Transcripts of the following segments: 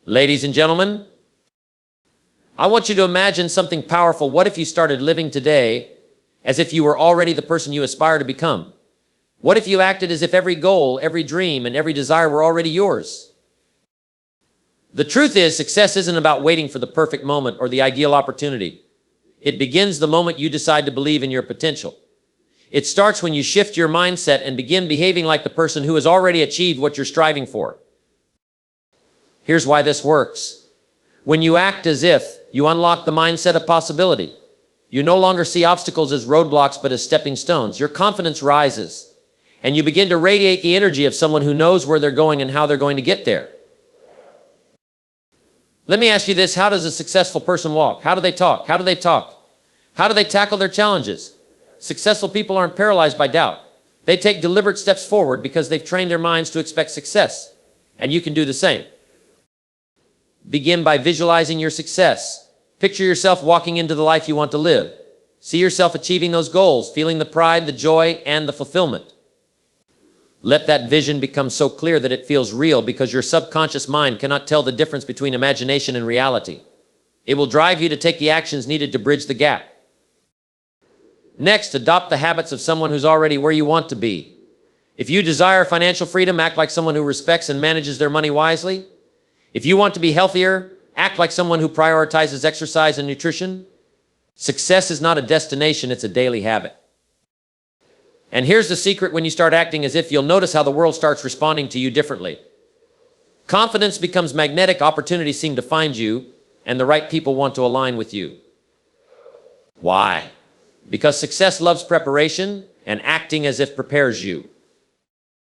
Ladies and gentlemen, I want you to imagine something powerful. What if you started living today as if you were already the person you aspire to become? What if you acted as if every goal, every dream, and every desire were already yours? The truth is, success isn't about waiting for the perfect moment or the ideal opportunity. It begins the moment you decide to believe in your potential. It starts when you shift your mindset and begin behaving like the person who has already achieved what you're striving for. Here's why this works. When you act as if, you unlock the mindset of possibility. You no longer see obstacles as roadblocks but as stepping stones. Your confidence rises, and you begin to radiate the energy of someone who knows where they're going and how they're going to get there. Let me ask you this: how does a successful person walk? How do they talk? How do they talk? How do they tackle their challenges? Successful people aren't paralyzed by doubt. They take deliberate steps forward because they've trained their minds to expect success. And you can do the same. Begin by visualizing your success. Picture yourself walking into the life you want to live. See yourself achieving those goals, feeling the pride, the joy, and the fulfillment. Let that vision become so clear that it feels real, because your subconscious mind cannot tell the difference between imagination and reality. It will drive you to take the actions needed to bridge the gap. Next, adopt the habits of someone who's already where you want to be. If you desire financial freedom, act like someone who respects and manages their money wisely. If you want to be healthier, act like someone who prioritizes exercise and nutrition. Success is not a destination, it's a daily habit. And here's the secret: when you start acting as if, you'll notice how the world starts responding to you differently. Confidence becomes magnetic, opportunities seem to find you, and the right people want to align with you. Why? Because success loves preparation, and acting as if prepares you.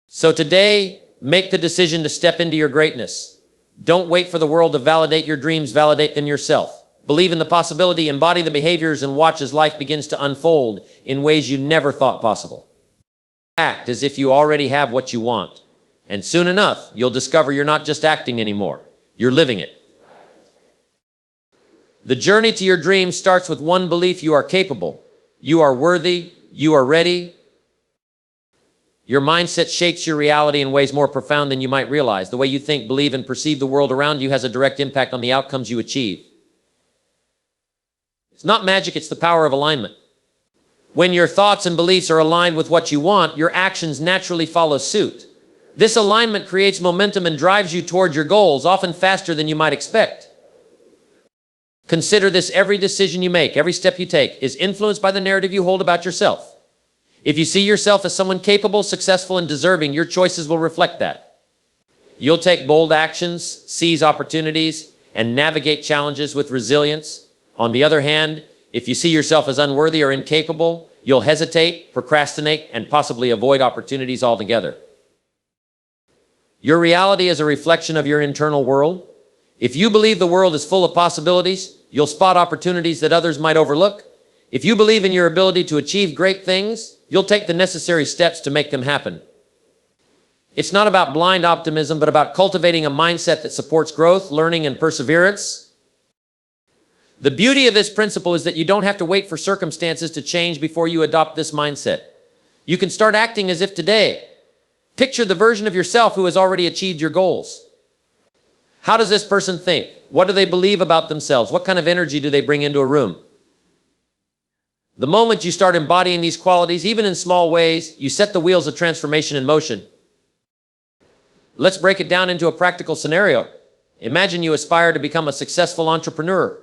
So today, make the decision to step into your greatness. Don't wait for the world to validate your dreams, validate them yourself. Believe in the possibility, embody the behaviors, and watch as life begins to unfold in ways you never thought possible. Act as if you already have what you want, and soon enough, you'll discover you're not just acting anymore, you're living it. The journey to your dreams starts with one belief: you are capable, you are worthy, you are ready. Your mindset shapes your reality in ways more profound than you might realize. The way you think, believe, and perceive the world around you has a direct impact on the outcomes you achieve. It's not magic, it's the power of alignment. When your thoughts and beliefs are aligned with what you want, your actions naturally follow suit. This alignment creates momentum and drives you toward your goals, often faster than you might expect. Consider this: every decision you make, every step you take, is influenced by the narrative you hold about yourself. If you see yourself as someone capable, successful, and deserving, your choices will reflect that. You'll take bold actions, seize opportunities, and navigate challenges with resilience. On the other hand, if you see yourself as unworthy or incapable, you'll hesitate, procrastinate, and possibly avoid opportunities altogether. Your reality is a reflection of your internal world. If you believe the world is full of possibilities, you'll spot opportunities that others might overlook. If you believe in your ability to achieve great things, you'll take the necessary steps to make them happen. It's not about blind optimism, but about cultivating a mindset that supports growth, learning, and perseverance. The beauty of this principle is that you don't have to wait for circumstances to change before you adopt this mindset. You can start acting as if today. Picture the version of yourself who has already achieved your goals. How does this person think? What do they believe about themselves? What kind of energy do they bring into a room? The moment you start embodying these qualities, even in small ways, you set the wheels of transformation in motion. Let's break it down into a practical scenario. Imagine you aspire to become a successful entrepreneur.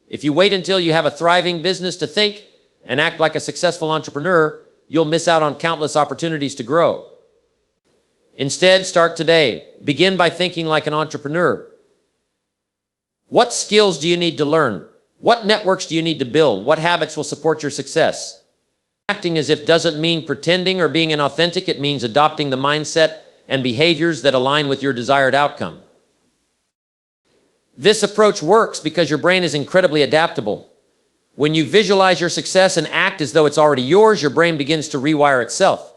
If you wait until you have a thriving business to think and act like a successful entrepreneur, you'll miss out on countless opportunities to grow. Instead, start today. Begin by thinking like an entrepreneur. What skills do you need to learn? What networks do you need to build? What habits will support your success? Acting as if doesn't mean pretending or being inauthentic. It means adopting the mindset and behaviors that align with your desired outcome. This approach works because your brain is incredibly adaptable. When you visualize your success and act as though it's already yours, your brain begins to rewire itself.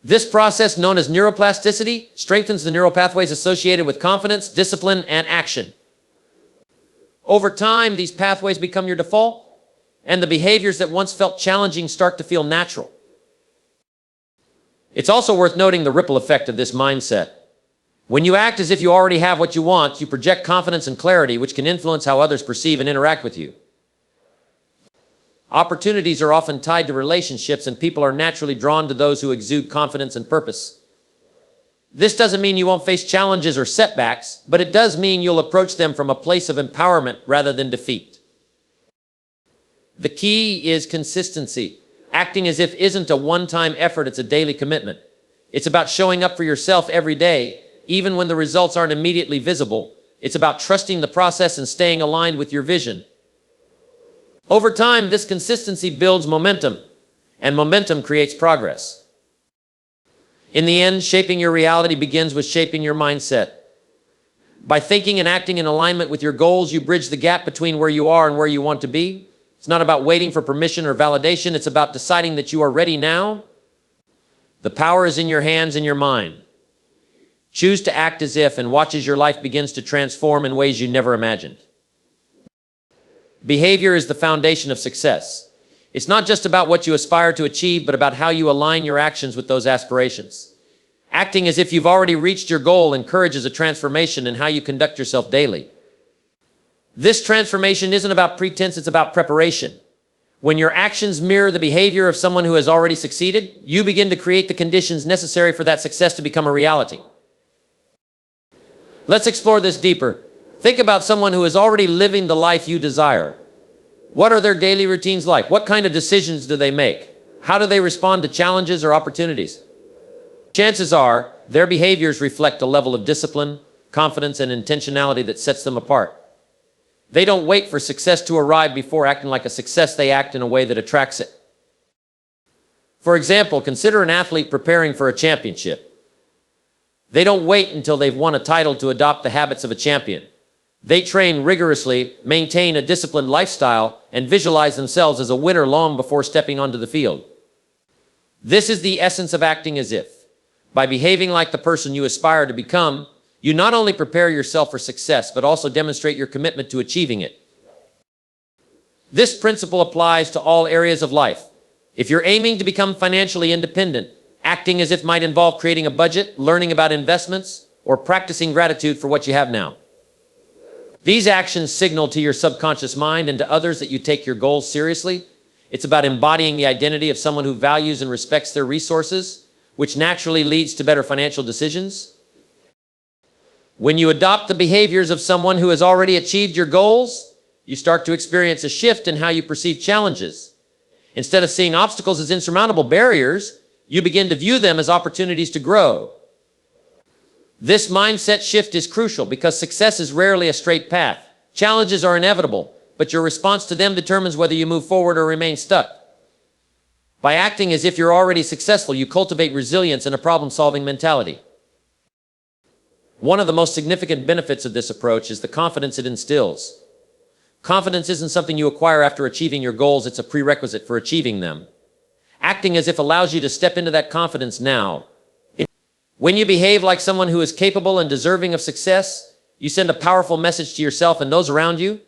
This process, known as neuroplasticity, strengthens the neural pathways associated with confidence, discipline, and action. Over time, these pathways become your default, and the behaviors that once felt challenging start to feel natural. It's also worth noting the ripple effect of this mindset. When you act as if you already have what you want, you project confidence and clarity, which can influence how others perceive and interact with you. Opportunities are often tied to relationships, and people are naturally drawn to those who exude confidence and purpose. This doesn't mean you won't face challenges or setbacks, but it does mean you'll approach them from a place of empowerment rather than defeat. The key is consistency. Acting as if isn't a one-time effort, it's a daily commitment. It's about showing up for yourself every day, even when the results aren't immediately visible. It's about trusting the process and staying aligned with your vision. Over time, this consistency builds momentum, and momentum creates progress. In the end, shaping your reality begins with shaping your mindset. By thinking and acting in alignment with your goals, you bridge the gap between where you are and where you want to be. It's not about waiting for permission or validation. It's about deciding that you are ready now. The power is in your hands and your mind. Choose to act as if, and watch as your life begins to transform in ways you never imagined. Behavior is the foundation of success. It's not just about what you aspire to achieve, but about how you align your actions with those aspirations. Acting as if you've already reached your goal encourages a transformation in how you conduct yourself daily. This transformation isn't about pretense, it's about preparation. When your actions mirror the behavior of someone who has already succeeded, you begin to create the conditions necessary for that success to become a reality. Let's explore this deeper. Think about someone who is already living the life you desire. What are their daily routines like? What kind of decisions do they make? How do they respond to challenges or opportunities? Chances are their behaviors reflect a level of discipline, confidence, and intentionality that sets them apart. They don't wait for success to arrive before acting like a success. They act in a way that attracts it. For example, consider an athlete preparing for a championship. They don't wait until they've won a title to adopt the habits of a champion. They train rigorously, maintain a disciplined lifestyle, and visualize themselves as a winner long before stepping onto the field. This is the essence of acting as if. By behaving like the person you aspire to become, you not only prepare yourself for success, but also demonstrate your commitment to achieving it. This principle applies to all areas of life. If you're aiming to become financially independent, acting as if might involve creating a budget, learning about investments, or practicing gratitude for what you have now. These actions signal to your subconscious mind and to others that you take your goals seriously. It's about embodying the identity of someone who values and respects their resources, which naturally leads to better financial decisions. When you adopt the behaviors of someone who has already achieved your goals, you start to experience a shift in how you perceive challenges. Instead of seeing obstacles as insurmountable barriers, you begin to view them as opportunities to grow. This mindset shift is crucial because success is rarely a straight path. Challenges are inevitable, but your response to them determines whether you move forward or remain stuck. By acting as if you're already successful, you cultivate resilience and a problem-solving mentality. One of the most significant benefits of this approach is the confidence it instills. Confidence isn't something you acquire after achieving your goals, it's a prerequisite for achieving them. Acting as if allows you to step into that confidence now. When you behave like someone who is capable and deserving of success, you send a powerful message to yourself and those around you.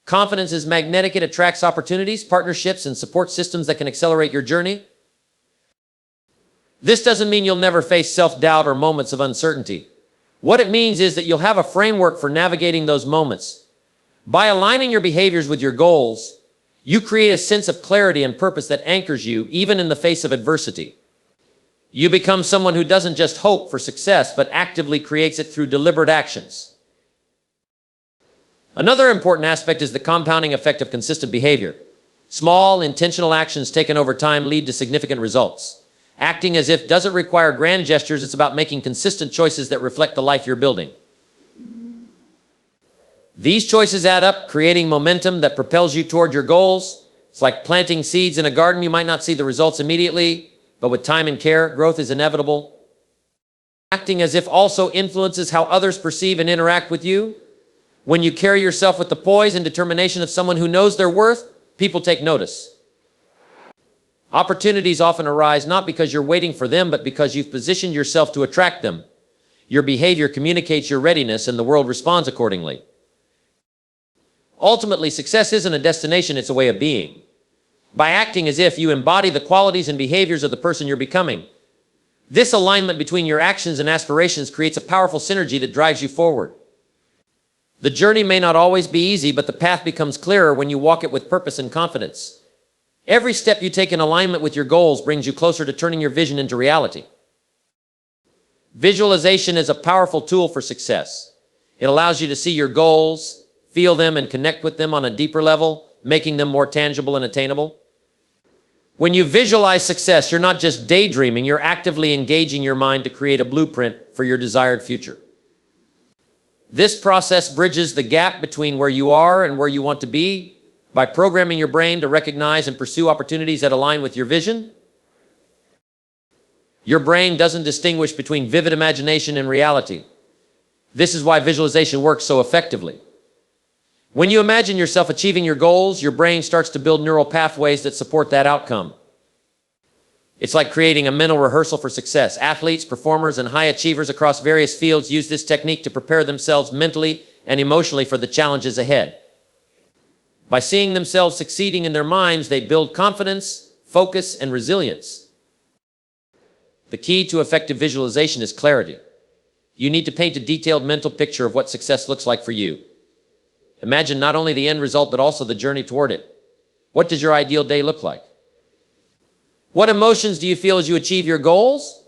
Confidence is magnetic. It attracts opportunities, partnerships, and support systems that can accelerate your journey. This doesn't mean you'll never face self-doubt or moments of uncertainty. What it means is that you'll have a framework for navigating those moments. By aligning your behaviors with your goals, you create a sense of clarity and purpose that anchors you even in the face of adversity. You become someone who doesn't just hope for success, but actively creates it through deliberate actions. Another important aspect is the compounding effect of consistent behavior. Small, intentional actions taken over time lead to significant results. Acting as if doesn't require grand gestures. It's about making consistent choices that reflect the life you're building. These choices add up, creating momentum that propels you toward your goals. It's like planting seeds in a garden. You might not see the results immediately, but with time and care, growth is inevitable. Acting as if also influences how others perceive and interact with you. When you carry yourself with the poise and determination of someone who knows their worth, people take notice. Opportunities often arise not because you're waiting for them, but because you've positioned yourself to attract them. Your behavior communicates your readiness, and the world responds accordingly. Ultimately, success isn't a destination, it's a way of being. By acting as if, you embody the qualities and behaviors of the person you're becoming. This alignment between your actions and aspirations creates a powerful synergy that drives you forward. The journey may not always be easy, but the path becomes clearer when you walk it with purpose and confidence. Every step you take in alignment with your goals brings you closer to turning your vision into reality. Visualization is a powerful tool for success. It allows you to see your goals, feel them, and connect with them on a deeper level, making them more tangible and attainable. When you visualize success, you're not just daydreaming, you're actively engaging your mind to create a blueprint for your desired future. This process bridges the gap between where you are and where you want to be by programming your brain to recognize and pursue opportunities that align with your vision. Your brain doesn't distinguish between vivid imagination and reality. This is why visualization works so effectively. When you imagine yourself achieving your goals, your brain starts to build neural pathways that support that outcome. It's like creating a mental rehearsal for success. Athletes, performers, and high achievers across various fields use this technique to prepare themselves mentally and emotionally for the challenges ahead. By seeing themselves succeeding in their minds, they build confidence, focus, and resilience. The key to effective visualization is clarity. You need to paint a detailed mental picture of what success looks like for you. Imagine not only the end result, but also the journey toward it. What does your ideal day look like? What emotions do you feel as you achieve your goals?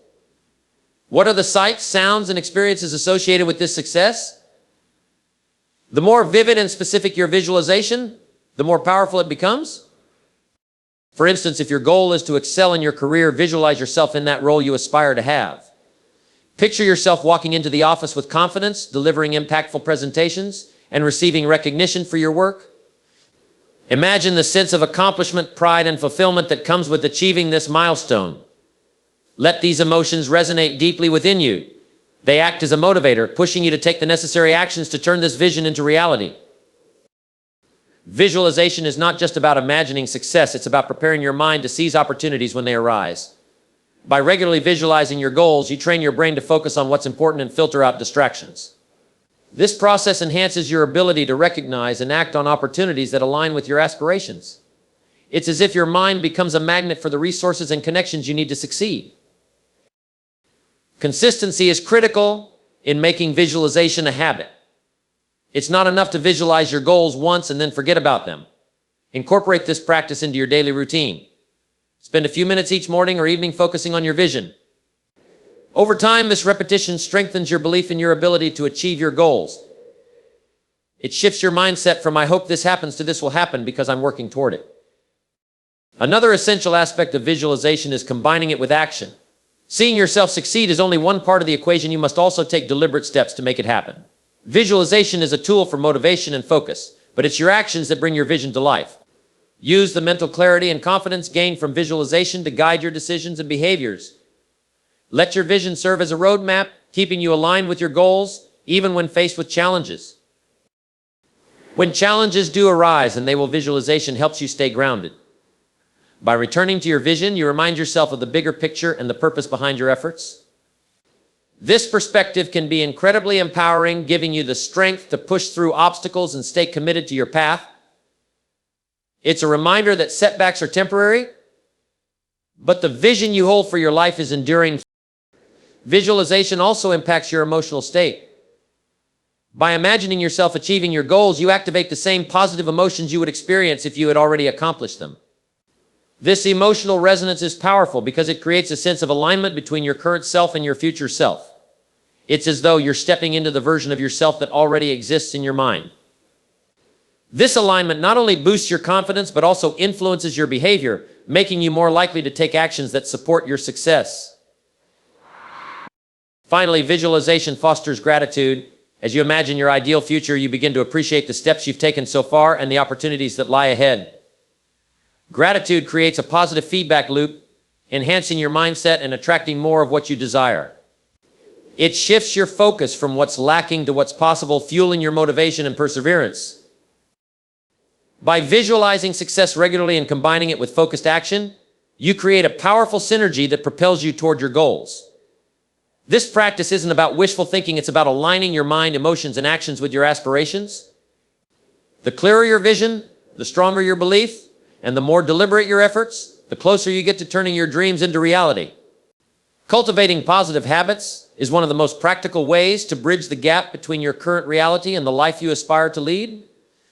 What are the sights, sounds, and experiences associated with this success? The more vivid and specific your visualization, the more powerful it becomes. For instance, if your goal is to excel in your career, visualize yourself in that role you aspire to have. Picture yourself walking into the office with confidence, delivering impactful presentations, and receiving recognition for your work. Imagine the sense of accomplishment, pride, and fulfillment that comes with achieving this milestone. Let these emotions resonate deeply within you. They act as a motivator, pushing you to take the necessary actions to turn this vision into reality. Visualization is not just about imagining success, it's about preparing your mind to seize opportunities when they arise. By regularly visualizing your goals, you train your brain to focus on what's important and filter out distractions. This process enhances your ability to recognize and act on opportunities that align with your aspirations. It's as if your mind becomes a magnet for the resources and connections you need to succeed. Consistency is critical in making visualization a habit. It's not enough to visualize your goals once and then forget about them. Incorporate this practice into your daily routine. Spend a few minutes each morning or evening focusing on your vision. Over time, this repetition strengthens your belief in your ability to achieve your goals. It shifts your mindset from "I hope this happens" to "this will happen because I'm working toward it." Another essential aspect of visualization is combining it with action. Seeing yourself succeed is only one part of the equation. You must also take deliberate steps to make it happen. Visualization is a tool for motivation and focus, but it's your actions that bring your vision to life. Use the mental clarity and confidence gained from visualization to guide your decisions and behaviors. Let your vision serve as a roadmap, keeping you aligned with your goals, even when faced with challenges. When challenges do arise, visualization helps you stay grounded. By returning to your vision, you remind yourself of the bigger picture and the purpose behind your efforts. This perspective can be incredibly empowering, giving you the strength to push through obstacles and stay committed to your path. It's a reminder that setbacks are temporary, but the vision you hold for your life is enduring. Visualization also impacts your emotional state. By imagining yourself achieving your goals, you activate the same positive emotions you would experience if you had already accomplished them. This emotional resonance is powerful because it creates a sense of alignment between your current self and your future self. It's as though you're stepping into the version of yourself that already exists in your mind. This alignment not only boosts your confidence, but also influences your behavior, making you more likely to take actions that support your success. Finally, visualization fosters gratitude. As you imagine your ideal future, you begin to appreciate the steps you've taken so far and the opportunities that lie ahead. Gratitude creates a positive feedback loop, enhancing your mindset and attracting more of what you desire. It shifts your focus from what's lacking to what's possible, fueling your motivation and perseverance. By visualizing success regularly and combining it with focused action, you create a powerful synergy that propels you toward your goals. This practice isn't about wishful thinking, it's about aligning your mind, emotions, and actions with your aspirations. The clearer your vision, the stronger your belief, and the more deliberate your efforts, the closer you get to turning your dreams into reality. Cultivating positive habits is one of the most practical ways to bridge the gap between your current reality and the life you aspire to lead.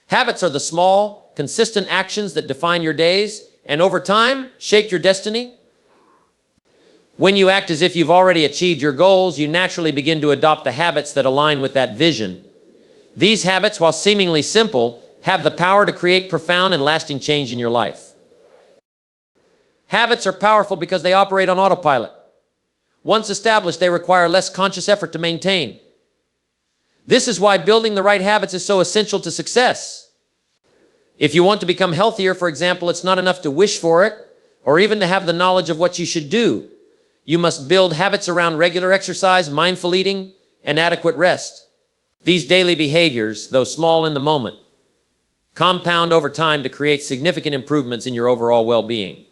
Habits are the small, consistent actions that define your days and over time shape your destiny. When you act as if you've already achieved your goals, you naturally begin to adopt the habits that align with that vision. These habits, while seemingly simple, have the power to create profound and lasting change in your life. Habits are powerful because they operate on autopilot. Once established, they require less conscious effort to maintain. This is why building the right habits is so essential to success. If you want to become healthier, for example, it's not enough to wish for it or even to have the knowledge of what you should do. You must build habits around regular exercise, mindful eating, and adequate rest. These daily behaviors, though small in the moment, compound over time to create significant improvements in your overall well-being.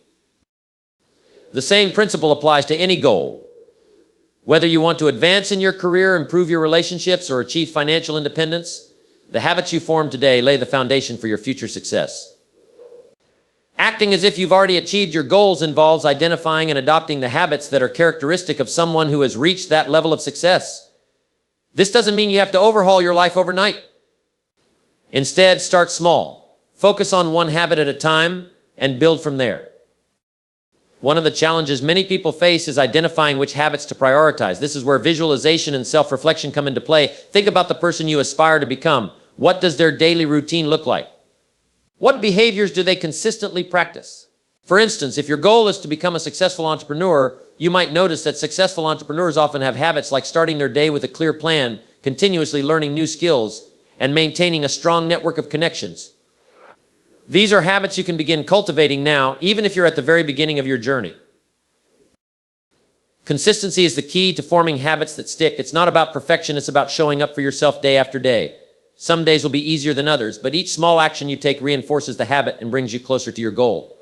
The same principle applies to any goal. Whether you want to advance in your career, improve your relationships, or achieve financial independence, the habits you form today lay the foundation for your future success. Acting as if you've already achieved your goals involves identifying and adopting the habits that are characteristic of someone who has reached that level of success. This doesn't mean you have to overhaul your life overnight. Instead, start small. Focus on one habit at a time and build from there. One of the challenges many people face is identifying which habits to prioritize. This is where visualization and self-reflection come into play. Think about the person you aspire to become. What does their daily routine look like? What behaviors do they consistently practice? For instance, if your goal is to become a successful entrepreneur, you might notice that successful entrepreneurs often have habits like starting their day with a clear plan, continuously learning new skills, and maintaining a strong network of connections. These are habits you can begin cultivating now, even if you're at the very beginning of your journey. Consistency is the key to forming habits that stick. It's not about perfection, it's about showing up for yourself day after day. Some days will be easier than others, but each small action you take reinforces the habit and brings you closer to your goal.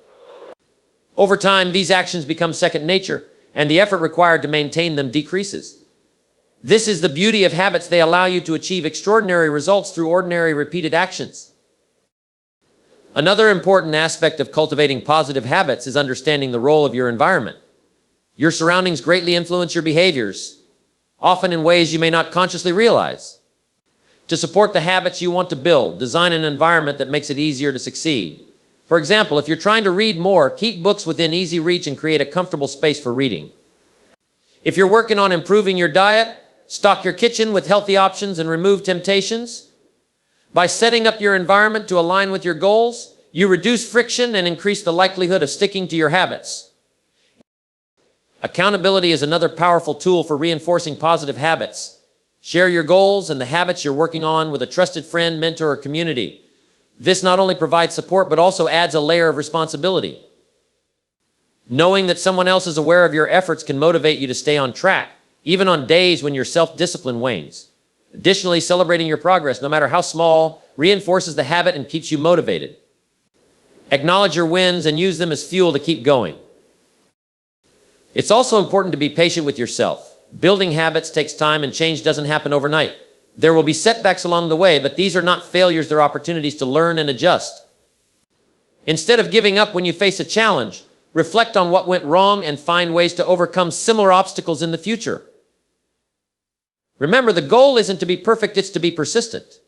Over time, these actions become second nature, and the effort required to maintain them decreases. This is the beauty of habits. They allow you to achieve extraordinary results through ordinary repeated actions. Another important aspect of cultivating positive habits is understanding the role of your environment. Your surroundings greatly influence your behaviors, often in ways you may not consciously realize. To support the habits you want to build, design an environment that makes it easier to succeed. For example, if you're trying to read more, keep books within easy reach and create a comfortable space for reading. If you're working on improving your diet, stock your kitchen with healthy options and remove temptations. By setting up your environment to align with your goals, you reduce friction and increase the likelihood of sticking to your habits. Accountability is another powerful tool for reinforcing positive habits. Share your goals and the habits you're working on with a trusted friend, mentor, or community. This not only provides support, but also adds a layer of responsibility. Knowing that someone else is aware of your efforts can motivate you to stay on track, even on days when your self-discipline wanes. Additionally, celebrating your progress, no matter how small, reinforces the habit and keeps you motivated. Acknowledge your wins and use them as fuel to keep going. It's also important to be patient with yourself. Building habits takes time and change doesn't happen overnight. There will be setbacks along the way, but these are not failures, they're opportunities to learn and adjust. Instead of giving up when you face a challenge, reflect on what went wrong and find ways to overcome similar obstacles in the future. Remember, the goal isn't to be perfect, it's to be persistent.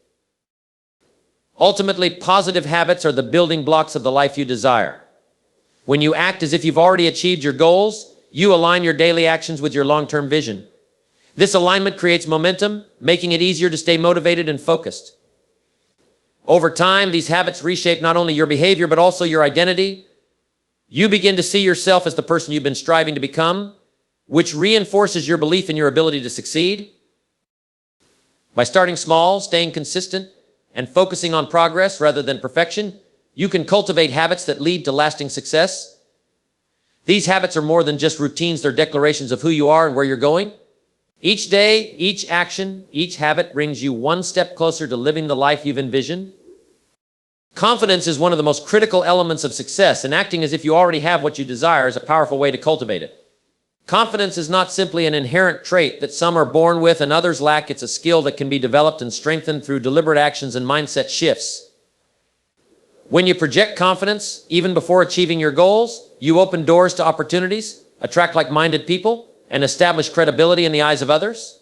Ultimately, positive habits are the building blocks of the life you desire. When you act as if you've already achieved your goals, you align your daily actions with your long-term vision. This alignment creates momentum, making it easier to stay motivated and focused. Over time, these habits reshape not only your behavior, but also your identity. You begin to see yourself as the person you've been striving to become, which reinforces your belief in your ability to succeed. By starting small, staying consistent, and focusing on progress rather than perfection, you can cultivate habits that lead to lasting success. These habits are more than just routines, they're declarations of who you are and where you're going. Each day, each action, each habit brings you one step closer to living the life you've envisioned. Confidence is one of the most critical elements of success, and acting as if you already have what you desire is a powerful way to cultivate it. Confidence is not simply an inherent trait that some are born with and others lack. It's a skill that can be developed and strengthened through deliberate actions and mindset shifts. When you project confidence, even before achieving your goals, you open doors to opportunities, attract like-minded people, and establish credibility in the eyes of others?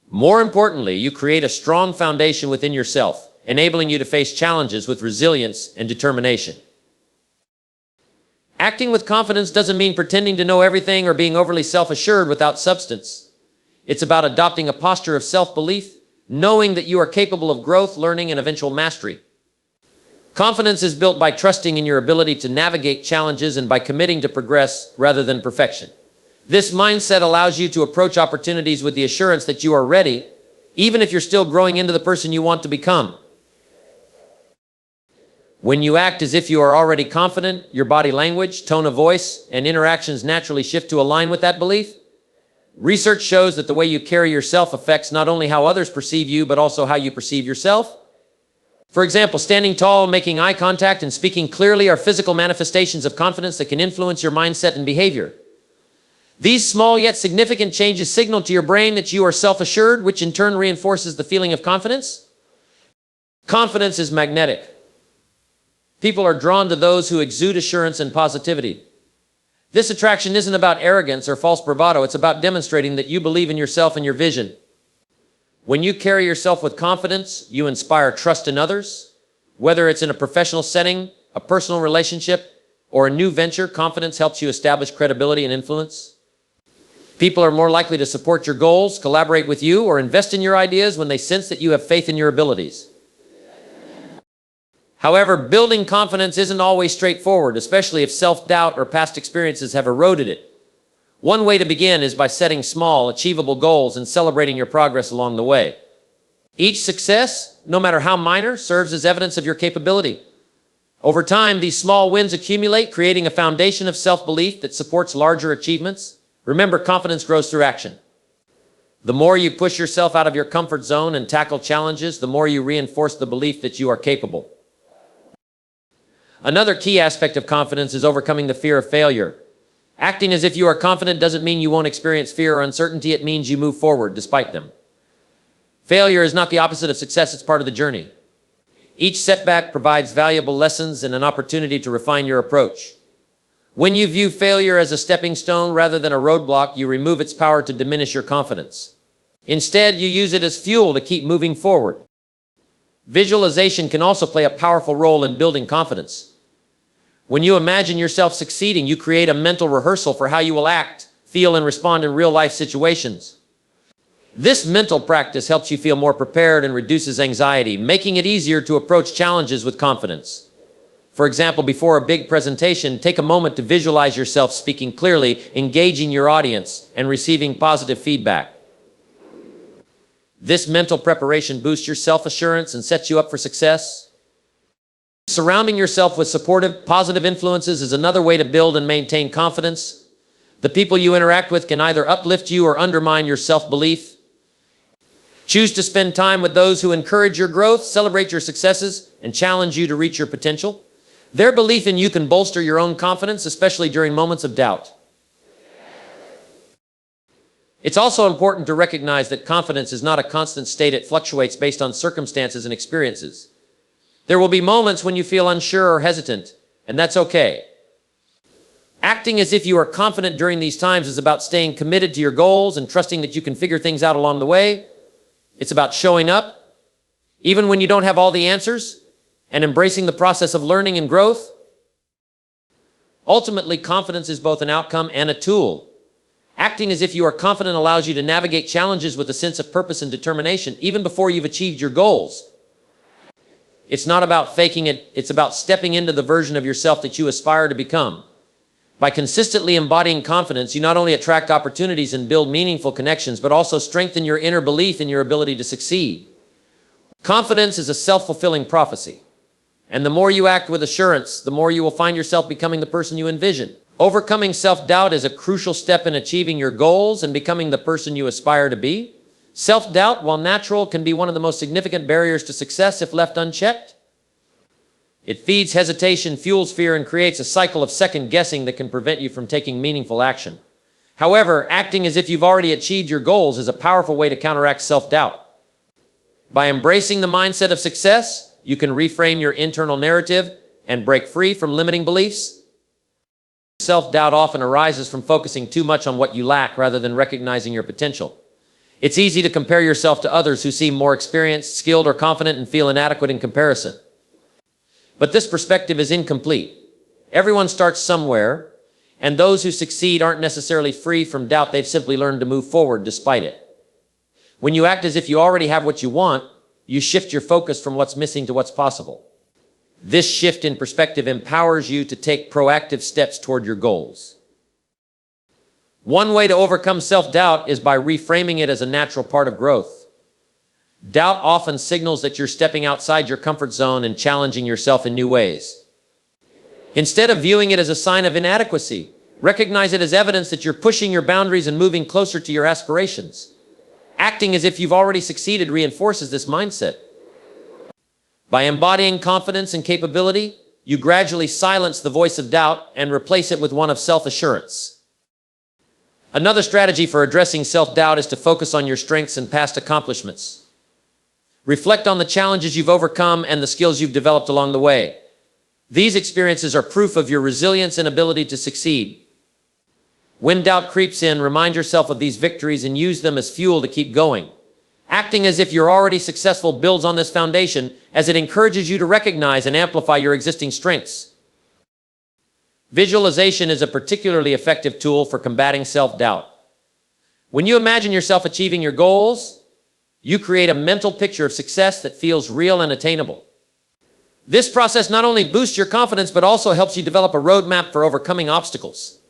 More importantly, you create a strong foundation within yourself, enabling you to face challenges with resilience and determination. Acting with confidence doesn't mean pretending to know everything or being overly self-assured without substance. It's about adopting a posture of self-belief, knowing that you are capable of growth, learning, and eventual mastery. Confidence is built by trusting in your ability to navigate challenges and by committing to progress rather than perfection. This mindset allows you to approach opportunities with the assurance that you are ready, even if you're still growing into the person you want to become. When you act as if you are already confident, your body language, tone of voice, and interactions naturally shift to align with that belief. Research shows that the way you carry yourself affects not only how others perceive you, but also how you perceive yourself. For example, standing tall, making eye contact, and speaking clearly are physical manifestations of confidence that can influence your mindset and behavior. These small yet significant changes signal to your brain that you are self-assured, which in turn reinforces the feeling of confidence. Confidence is magnetic. People are drawn to those who exude assurance and positivity. This attraction isn't about arrogance or false bravado. It's about demonstrating that you believe in yourself and your vision. When you carry yourself with confidence, you inspire trust in others. Whether it's in a professional setting, a personal relationship, or a new venture, confidence helps you establish credibility and influence. People are more likely to support your goals, collaborate with you, or invest in your ideas when they sense that you have faith in your abilities. However, building confidence isn't always straightforward, especially if self-doubt or past experiences have eroded it. One way to begin is by setting small, achievable goals and celebrating your progress along the way. Each success, no matter how minor, serves as evidence of your capability. Over time, these small wins accumulate, creating a foundation of self-belief that supports larger achievements. Remember, confidence grows through action. The more you push yourself out of your comfort zone and tackle challenges, the more you reinforce the belief that you are capable. Another key aspect of confidence is overcoming the fear of failure. Acting as if you are confident doesn't mean you won't experience fear or uncertainty. It means you move forward despite them. Failure is not the opposite of success. It's part of the journey. Each setback provides valuable lessons and an opportunity to refine your approach. When you view failure as a stepping stone rather than a roadblock, you remove its power to diminish your confidence. Instead, you use it as fuel to keep moving forward. Visualization can also play a powerful role in building confidence. When you imagine yourself succeeding, you create a mental rehearsal for how you will act, feel, and respond in real-life situations. This mental practice helps you feel more prepared and reduces anxiety, making it easier to approach challenges with confidence. For example, before a big presentation, take a moment to visualize yourself speaking clearly, engaging your audience, and receiving positive feedback. This mental preparation boosts your self-assurance and sets you up for success. Surrounding yourself with supportive, positive influences is another way to build and maintain confidence. The people you interact with can either uplift you or undermine your self-belief. Choose to spend time with those who encourage your growth, celebrate your successes, and challenge you to reach your potential. Their belief in you can bolster your own confidence, especially during moments of doubt. It's also important to recognize that confidence is not a constant state. It fluctuates based on circumstances and experiences. There will be moments when you feel unsure or hesitant, and that's okay. Acting as if you are confident during these times is about staying committed to your goals and trusting that you can figure things out along the way. It's about showing up, even when you don't have all the answers, and embracing the process of learning and growth. Ultimately, confidence is both an outcome and a tool. Acting as if you are confident allows you to navigate challenges with a sense of purpose and determination, even before you've achieved your goals. It's not about faking it, it's about stepping into the version of yourself that you aspire to become. By consistently embodying confidence, you not only attract opportunities and build meaningful connections, but also strengthen your inner belief in your ability to succeed. Confidence is a self-fulfilling prophecy. And the more you act with assurance, the more you will find yourself becoming the person you envision. Overcoming self-doubt is a crucial step in achieving your goals and becoming the person you aspire to be. Self-doubt, while natural, can be one of the most significant barriers to success if left unchecked. It feeds hesitation, fuels fear, and creates a cycle of second-guessing that can prevent you from taking meaningful action. However, acting as if you've already achieved your goals is a powerful way to counteract self-doubt. By embracing the mindset of success, you can reframe your internal narrative and break free from limiting beliefs. self-doubt often arises from focusing too much on what you lack rather than recognizing your potential. It's easy to compare yourself to others who seem more experienced, skilled, or confident and feel inadequate in comparison. But this perspective is incomplete. Everyone starts somewhere, and those who succeed aren't necessarily free from doubt. They've simply learned to move forward despite it. When you act as if you already have what you want, you shift your focus from what's missing to what's possible. This shift in perspective empowers you to take proactive steps toward your goals. One way to overcome self-doubt is by reframing it as a natural part of growth. Doubt often signals that you're stepping outside your comfort zone and challenging yourself in new ways. Instead of viewing it as a sign of inadequacy, recognize it as evidence that you're pushing your boundaries and moving closer to your aspirations. Acting as if you've already succeeded reinforces this mindset. By embodying confidence and capability, you gradually silence the voice of doubt and replace it with one of self-assurance. Another strategy for addressing self-doubt is to focus on your strengths and past accomplishments. Reflect on the challenges you've overcome and the skills you've developed along the way. These experiences are proof of your resilience and ability to succeed. When doubt creeps in, remind yourself of these victories and use them as fuel to keep going. Acting as if you're already successful builds on this foundation, as it encourages you to recognize and amplify your existing strengths. Visualization is a particularly effective tool for combating self-doubt. When you imagine yourself achieving your goals, you create a mental picture of success that feels real and attainable. This process not only boosts your confidence, but also helps you develop a roadmap for overcoming obstacles.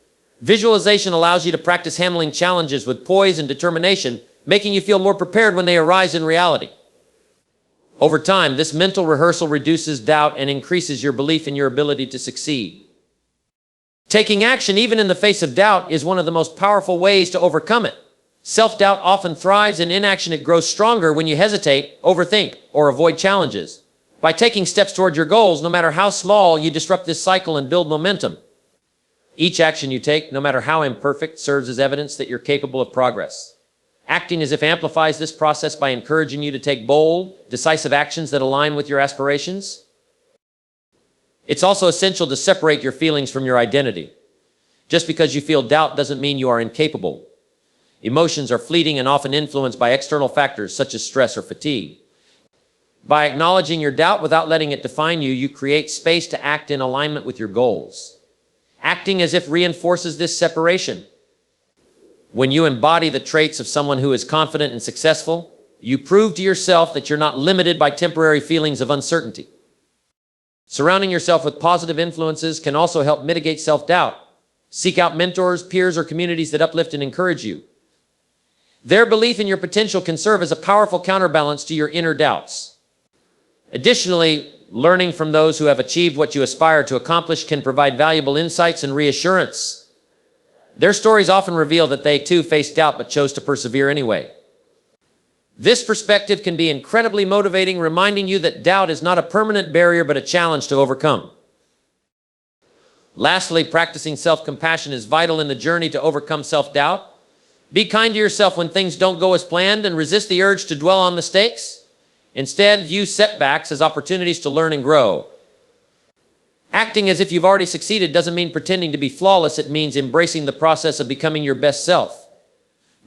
Visualization allows you to practice handling challenges with poise and determination, making you feel more prepared when they arise in reality. Over time, this mental rehearsal reduces doubt and increases your belief in your ability to succeed. Taking action, even in the face of doubt, is one of the most powerful ways to overcome it. Self-doubt often thrives in inaction. It grows stronger when you hesitate, overthink, or avoid challenges. By taking steps toward your goals, no matter how small, you disrupt this cycle and build momentum. Each action you take, no matter how imperfect, serves as evidence that you're capable of progress. Acting as if amplifies this process by encouraging you to take bold, decisive actions that align with your aspirations. It's also essential to separate your feelings from your identity. Just because you feel doubt doesn't mean you are incapable. Emotions are fleeting and often influenced by external factors such as stress or fatigue. By acknowledging your doubt without letting it define you, you create space to act in alignment with your goals. Acting as if reinforces this separation. When you embody the traits of someone who is confident and successful, you prove to yourself that you're not limited by temporary feelings of uncertainty. Surrounding yourself with positive influences can also help mitigate self-doubt. Seek out mentors, peers, or communities that uplift and encourage you. Their belief in your potential can serve as a powerful counterbalance to your inner doubts. Additionally, learning from those who have achieved what you aspire to accomplish can provide valuable insights and reassurance. Their stories often reveal that they too faced doubt but chose to persevere anyway. This perspective can be incredibly motivating, reminding you that doubt is not a permanent barrier but a challenge to overcome. Lastly, practicing self-compassion is vital in the journey to overcome self-doubt. Be kind to yourself when things don't go as planned and resist the urge to dwell on mistakes. Instead, view setbacks as opportunities to learn and grow. Acting as if you've already succeeded doesn't mean pretending to be flawless. It means embracing the process of becoming your best self.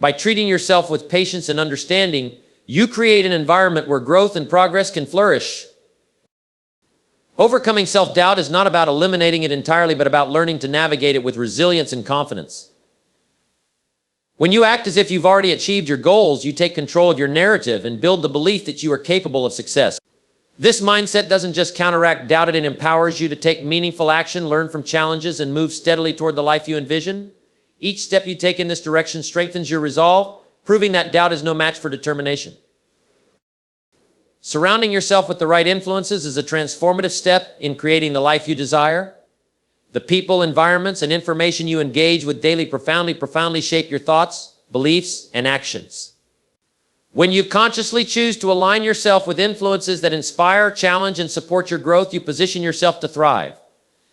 By treating yourself with patience and understanding, you create an environment where growth and progress can flourish. Overcoming self-doubt is not about eliminating it entirely, but about learning to navigate it with resilience and confidence. When you act as if you've already achieved your goals, you take control of your narrative and build the belief that you are capable of success. This mindset doesn't just counteract doubt, it empowers you to take meaningful action, learn from challenges, and move steadily toward the life you envision. Each step you take in this direction strengthens your resolve, proving that doubt is no match for determination. Surrounding yourself with the right influences is a transformative step in creating the life you desire. The people, environments, and information you engage with daily profoundly shape your thoughts, beliefs, and actions. When you consciously choose to align yourself with influences that inspire, challenge, and support your growth, you position yourself to thrive.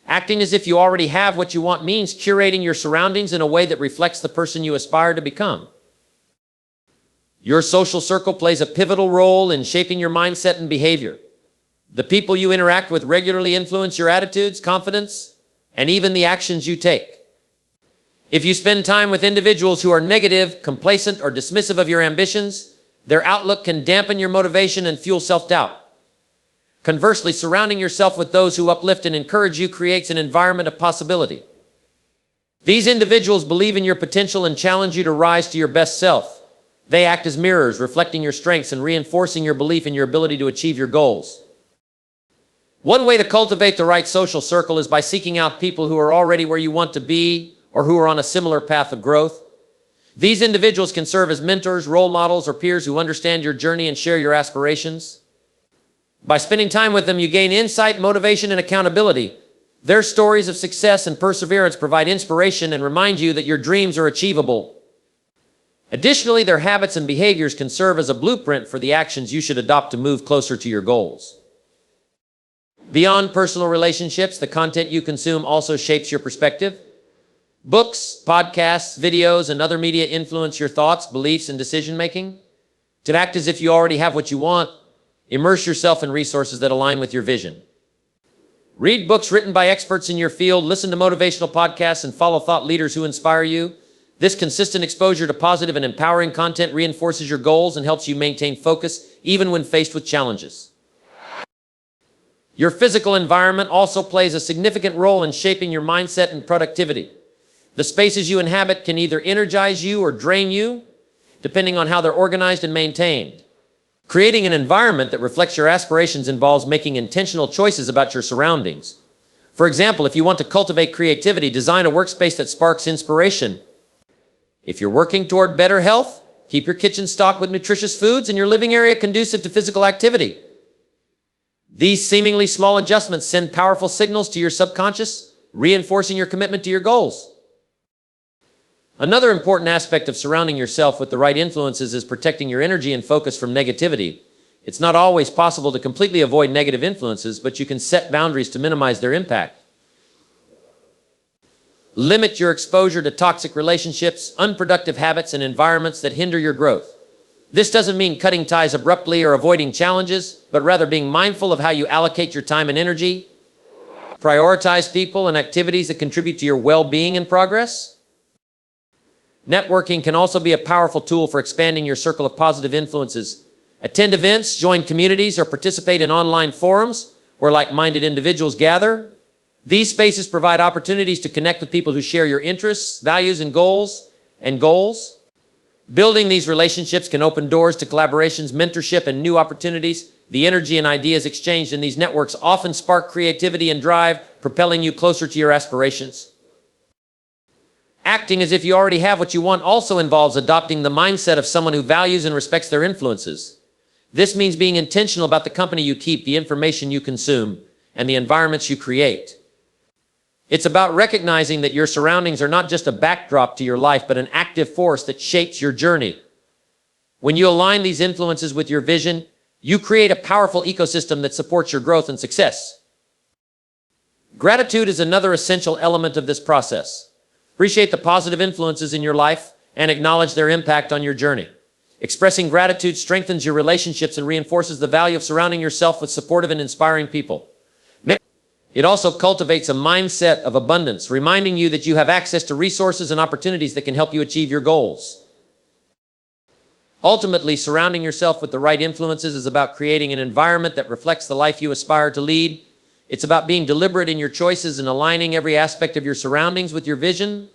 Acting as if you already have what you want means curating your surroundings in a way that reflects the person you aspire to become. Your social circle plays a pivotal role in shaping your mindset and behavior. The people you interact with regularly influence your attitudes, confidence, and even the actions you take. If you spend time with individuals who are negative, complacent, or dismissive of your ambitions, their outlook can dampen your motivation and fuel self-doubt. Conversely, surrounding yourself with those who uplift and encourage you creates an environment of possibility. These individuals believe in your potential and challenge you to rise to your best self. They act as mirrors, reflecting your strengths and reinforcing your belief in your ability to achieve your goals. One way to cultivate the right social circle is by seeking out people who are already where you want to be or who are on a similar path of growth. These individuals can serve as mentors, role models, or peers who understand your journey and share your aspirations. By spending time with them, you gain insight, motivation, and accountability. Their stories of success and perseverance provide inspiration and remind you that your dreams are achievable. Additionally, their habits and behaviors can serve as a blueprint for the actions you should adopt to move closer to your goals. Beyond personal relationships, the content you consume also shapes your perspective. Books, podcasts, videos, and other media influence your thoughts, beliefs, and decision-making. To act as if you already have what you want, immerse yourself in resources that align with your vision. Read books written by experts in your field, listen to motivational podcasts, and follow thought leaders who inspire you. This consistent exposure to positive and empowering content reinforces your goals and helps you maintain focus even when faced with challenges. Your physical environment also plays a significant role in shaping your mindset and productivity. The spaces you inhabit can either energize you or drain you, depending on how they're organized and maintained. Creating an environment that reflects your aspirations involves making intentional choices about your surroundings. For example, if you want to cultivate creativity, design a workspace that sparks inspiration. If you're working toward better health, keep your kitchen stocked with nutritious foods and your living area conducive to physical activity. These seemingly small adjustments send powerful signals to your subconscious, reinforcing your commitment to your goals. Another important aspect of surrounding yourself with the right influences is protecting your energy and focus from negativity. It's not always possible to completely avoid negative influences, but you can set boundaries to minimize their impact. Limit your exposure to toxic relationships, unproductive habits, and environments that hinder your growth. This doesn't mean cutting ties abruptly or avoiding challenges, but rather being mindful of how you allocate your time and energy. Prioritize people and activities that contribute to your well-being and progress. Networking can also be a powerful tool for expanding your circle of positive influences. Attend events, join communities, or participate in online forums where like-minded individuals gather. These spaces provide opportunities to connect with people who share your interests, values, and goals. Building these relationships can open doors to collaborations, mentorship, and new opportunities. The energy and ideas exchanged in these networks often spark creativity and drive, propelling you closer to your aspirations. Acting as if you already have what you want also involves adopting the mindset of someone who values and respects their influences. This means being intentional about the company you keep, the information you consume, and the environments you create. It's about recognizing that your surroundings are not just a backdrop to your life, but an active force that shapes your journey. When you align these influences with your vision, you create a powerful ecosystem that supports your growth and success. Gratitude is another essential element of this process. Appreciate the positive influences in your life and acknowledge their impact on your journey. Expressing gratitude strengthens your relationships and reinforces the value of surrounding yourself with supportive and inspiring people. It also cultivates a mindset of abundance, reminding you that you have access to resources and opportunities that can help you achieve your goals. Ultimately, surrounding yourself with the right influences is about creating an environment that reflects the life you aspire to lead. It's about being deliberate in your choices and aligning every aspect of your surroundings with your vision.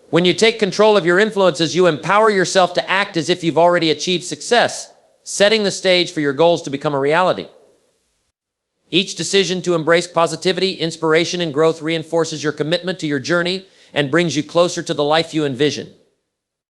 When you take control of your influences, you empower yourself to act as if you've already achieved success, setting the stage for your goals to become a reality. Each decision to embrace positivity, inspiration, and growth reinforces your commitment to your journey and brings you closer to the life you envision.